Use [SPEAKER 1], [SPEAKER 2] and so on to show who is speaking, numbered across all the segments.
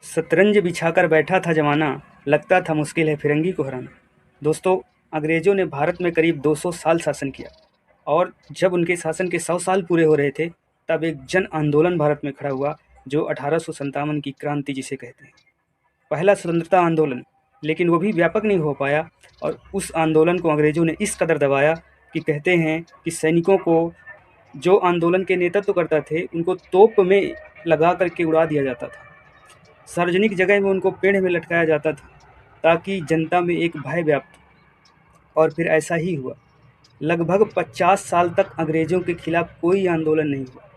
[SPEAKER 1] शतरंज बिछाकर बैठा था ज़माना, लगता था मुश्किल है फिरंगी को हराना। दोस्तों, अंग्रेज़ों ने भारत में करीब 200 साल शासन किया और जब उनके शासन के 100 साल पूरे हो रहे थे, तब एक जन आंदोलन भारत में खड़ा हुआ, जो 1857 की क्रांति जिसे कहते हैं। पहला स्वतंत्रता आंदोलन, लेकिन वो भी व्यापक नहीं हो पाया और उस आंदोलन को अंग्रेज़ों ने इस कदर दबाया कि कहते हैं कि सैनिकों को, जो आंदोलन के नेतृत्व करते थे, उनको तोप में लगा करके उड़ा दिया जाता था। सार्वजनिक जगह में उनको पेड़ में लटकाया जाता था ताकि जनता में एक भय व्याप्त हो। और फिर ऐसा ही हुआ। लगभग 50 साल तक अंग्रेज़ों के खिलाफ कोई आंदोलन नहीं हुआ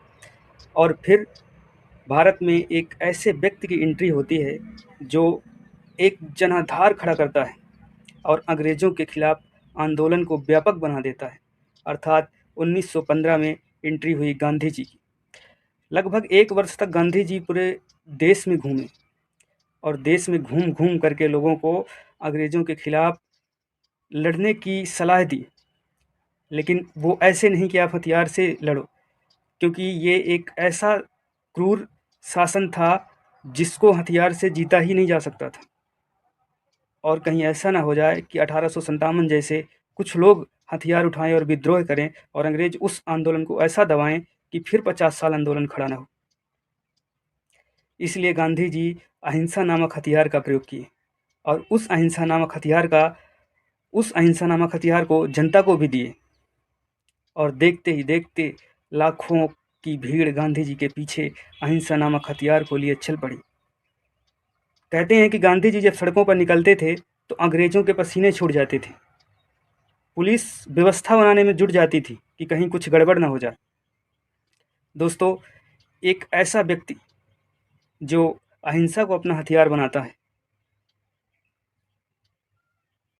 [SPEAKER 1] और फिर भारत में एक ऐसे व्यक्ति की एंट्री होती है जो एक जनाधार खड़ा करता है और अंग्रेज़ों के खिलाफ आंदोलन को व्यापक बना देता है। अर्थात 1915 में एंट्री हुई गांधी जी की। लगभग 1 वर्ष तक गांधी जी पूरे देश में घूमे और देश में घूम घूम करके लोगों को अंग्रेज़ों के खिलाफ लड़ने की सलाह दी। लेकिन वो ऐसे नहीं कि आप हथियार से लड़ो, क्योंकि ये एक ऐसा क्रूर शासन था जिसको हथियार से जीता ही नहीं जा सकता था। और कहीं ऐसा ना हो जाए कि 1857 जैसे कुछ लोग हथियार उठाएं और विद्रोह करें और अंग्रेज उस आंदोलन को ऐसा दबाएं कि फिर 50 साल आंदोलन खड़ा ना हो। इसलिए गांधी जी अहिंसा नामक हथियार का प्रयोग किए और उस अहिंसा नामक हथियार को जनता को भी दिए और देखते ही देखते लाखों की भीड़ गांधी जी के पीछे अहिंसा नामक हथियार को लिए चल पड़ी। कहते हैं कि गांधी जी जब सड़कों पर निकलते थे तो अंग्रेज़ों के पसीने छूट जाते थे। पुलिस व्यवस्था बनाने में जुट जाती थी कि कहीं कुछ गड़बड़ ना हो जाए। दोस्तों, एक ऐसा व्यक्ति जो अहिंसा को अपना हथियार बनाता है